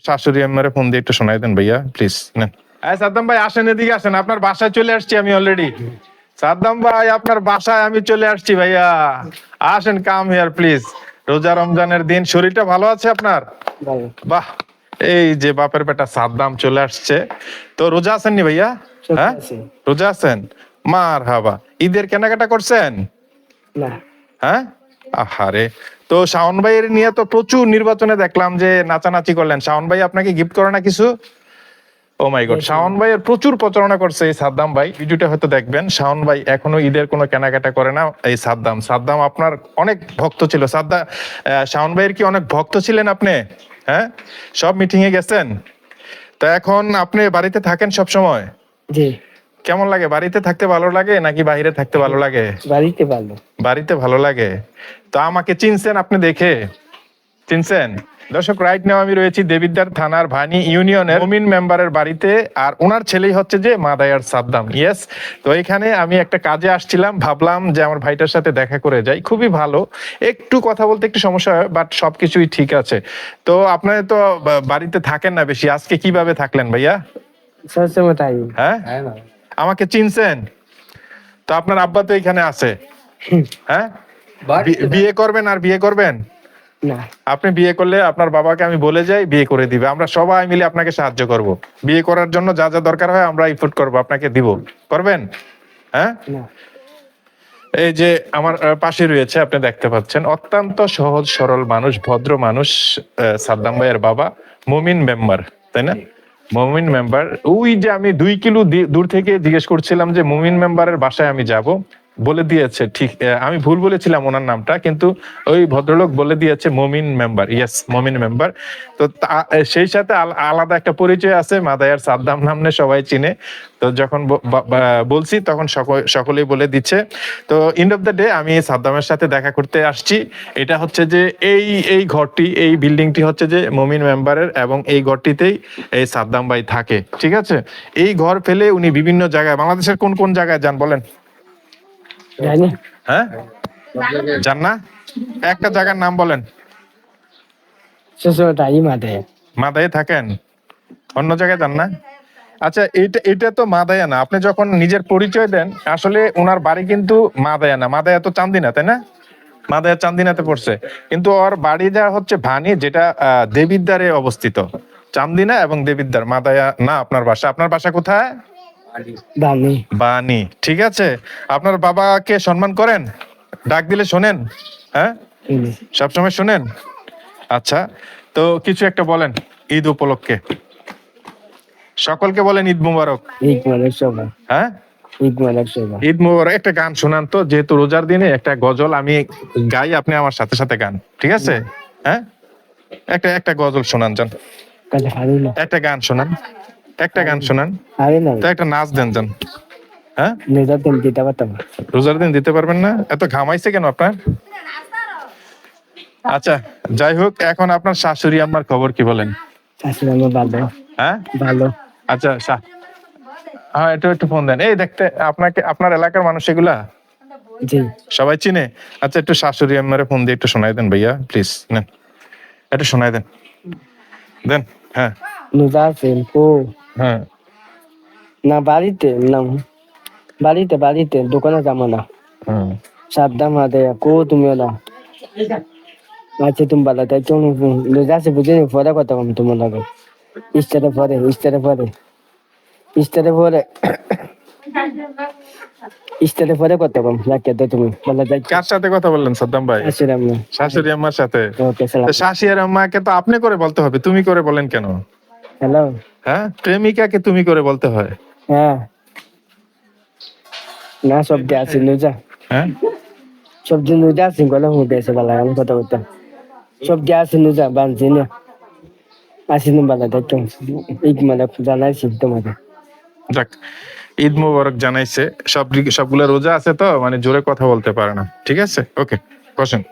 শাশুড়ি আম্মারে ফোন দিয়ে একটু শোনাই দেন ভাইয়া প্লিজ। নেন। সাদ্দাম ভাই আসেন, এদিকে আসেন, আপনার বাসায় চলে আসছি আমি অলরেডি। সাদ্দাম ভাই আপনার বাসায় আমি চলে আসছি ভাইয়া, আসেন, কাম হিয়ার প্লিজ। রোজা রমজানের দিন, শরীরটা ভালো আছে আপনার? বাহ, এই যে বাপের বেটা সাদ্দাম চলে আসছে। তো রোজা আছেন নি ভাইয়া? হ্যাঁ রোজা আছেন, মার হাবা। ঈদের কেনাকাটা করছেন? না। হ্যাঁ, আহারে। তো শাওন ভাইয়ের নিয়ে তো প্রচুর নির্বাচনে দেখলাম যে নাচানাচি করলেন। শাওন ভাই আপনাকে গিফট করে না কিছু? ও মাই গড, শাওন ভাইয়ের প্রচুর প্রচারণা করছে এই সাদ্দাম ভাই, ভিডিওটা হয়তো দেখবেন। শাওন ভাই এখনো ঈদের কোনো কেনাকাটা করে না। এই সাদ্দাম, সাদ্দাম আপনার অনেক ভক্ত ছিল। শাওন ভাইয়ের কি অনেক ভক্ত ছিলেন আপনি? হ্যাঁ, সব মিটিং এ গেছেন। তো এখন আপনি বাড়িতে থাকেন সব সময়? জি। কেমন লাগে বাড়িতে থাকতে, ভালো লাগে নাকি বাইরে থাকতে ভালো লাগে? বাড়িতে ভালো। বাড়িতে ভালো লাগে। তো আমাকে চিনছেন আপনি দেখে? চিনছেন? দর্শক, রাইট নাও আমি রয়েছি দেবিদ্বার থানার ভানি ইউনিয়নের মুমিন মেম্বারের বাড়িতে, আর ওনার ছেলেই হচ্ছে যে মাদায়ার সাদ্দাম। ইয়েস। তো এখানে আমি একটা কাজে আসছিলাম, ভাবলাম যে আমার ভাইটার সাথে দেখা করে যাই। খুবই ভালো, একটু কথা বলতে একটু সমস্যা হয়, বাট সবকিছুই ঠিক আছে। তো আপনারা তো বাড়িতে থাকেন না বেশি, আজকে কিভাবে থাকলেন ভাইয়া? সবসময় তাই। হ্যাঁ, আমাকে চিনছেন তো? আপনার আব্বা তো এখানে আছে। হ্যাঁ, বিয়ে করবেন আর বিয়ে করবেন না। আপনি বিয়ে করলে আপনার বাবাকে আমি বলে যাই, বিয়ে করে দিবে। আমরা সবাই মিলে আপনাকে সাহায্য করব। বিয়ে করার জন্য যা যা দরকার হয় আমরা ইনপুট করব, আপনাকে দিব। করবেন? হ্যাঁ। না। এই যে আমার পাশে রয়েছে, আপনি দেখতে পাচ্ছেন, অত্যন্ত সহজ সরল মানুষ, ভদ্র মানুষ, সাদ্দাম ভাইয়ের বাবা, মুমিন মেম্বার, তাই না? মুমিন মেম্বার। ওই যে আমি 2 কিলো দূর থেকে জিজ্ঞেস করছিলাম যে মুমিন মেম্বারের বাসায় আমি যাব, বলে দিয়েছে। ঠিক, আমি ভুল বলেছিলাম ওনার নামটা, কিন্তু ওই ভদ্রলোক বলে দিয়েছে মুমিন মেম্বার। ইয়েস, মুমিন মেম্বার। তো সেই সাথে আলাদা একটা পরিচয় আছে, মাদায়ার সাদ্দাম নামে সবাই চিনে। তো যখন বলছি তখন সকলেই বলে দিচ্ছে। তো এন্ড অফ দ্য ডে আমি সাদ্দামের সাথে দেখা করতে আসছি। এটা হচ্ছে যে এই ঘরটি, এই বিল্ডিংটি হচ্ছে যে মুমিন মেম্বারের, এবং এই ঘরটিতেই এই সাদ্দাম ভাই থাকে। ঠিক আছে, এই ঘর ফেলে উনি বিভিন্ন জায়গায়, বাংলাদেশের কোন কোন জায়গায় যান বলেন? জানি। হ্যাঁ, যান না? একটা জায়গার নাম বলেন। সবসময় তাই মাথায়। মাদায়ে থাকেন, অন্য জায়গায় যান না? আচ্ছা, এটা তো মাদায়া না। আপনি যখন নিজের পরিচয় দেন, আসলে ওনার বাড়ি কিন্তু মাদায়া না, মাদায়া তো চান্দিনা, তাই না? মাদায়া চান্দিনাতে পড়ছে, কিন্তু ওর বাড়ি যা হচ্ছে ভানি, যেটা দেবিদ্বারে অবস্থিত। চান্দিনা এবং দেবিদ্বার, মাদায়া না আপনার বাসা। আপনার বাসা কোথায়? বানি। বানি, ঠিক আছে। আপনার বাবাকে সম্মান করেন? ডাক দিলে শোনেন? হ্যাঁ, সবসময় শোনেন? আচ্ছা, তো কিছু একটা বলেন ঈদ উপলক্ষে, সকলকে বলেন ঈদ মুবারক। ঈদ মুবারক সবাই। হ্যাঁ, ঈদ মুবারক সবাই। ঈদ মুবারক। একটা গান শোনান তো, যেহেতু রোজার দিনে একটা গজল আমি গাই, আপনি আমার সাথে সাথে গান, ঠিক আছে? হ্যাঁ, একটা গজল শোনান যান, একটা গান শোনান, একটা গান শোনান, তো একটা নাচ দেন যান। হ্যাঁ, রোজার দিন দিতে পারতাম। রোজার দিন দিতে পারবেন না? এত ঘামাইছে কেন আপনার? আচ্ছা, যাই হোক, এখন আপনার শাশুড়ি আম্মার খবর কি বলেন? শাশুড়ি আমার ভালো। হ্যাঁ, ভালো। আচ্ছা, হ্যাঁ, একটু ফোন দেন। এই দেখতে, আপনাকে, আপনার এলাকার মানুষ এগুলা জি সবাই চিনে? আচ্ছা, একটু শাশুড়ি আম্মারে ফোন দিয়ে একটু শোনাই দেন ভাইয়া প্লিজ। নেন, একটু শোনাই দেন, দেন। হ্যাঁ, রোজা আছেন ও? হ্যাঁ, না, বাড়িতে না, বাড়িতে দোকানে যাবো না। সাদ্দাম মাদে কো তুমি না। আচ্ছা, তুমি ভালো তাই তো। রোজা আছে বুঝিনি, পরে কথা কম তোমার লাগে। ইস্টারে পরে কথা কম রাখে তো তুমি বলা যায়। কার সাথে কথা বললেন সাদ্দাম ভাই? শাশুড়ি আম্মার সাথে। শাশুড়ি আম্মাকে তো আপনি করে বলতে হবে, তুমি করে বলেন কেন? হ্যালো। হ্যাঁ, প্রেমিকাকে তুমি করে বলতে হয়। হ্যাঁ, না সব দিয়ে আসি নুজা। হ্যাঁ, সব দিন নুজা আসি গলা হুঁটে এসে বলা আমি কথা বলতাম। সব দিয়ে আসি নুজা বানছি না, আসি নি বলা দেখো। ঈদ মানে জানাইছি তোমাকে। যাক, ঈদ মুবারক জানাইছে। সবগুলো রোজা আছে তো, মানে জোরে কথা বলতে পারে না। ঠিক আছে, ওকে, বসেন।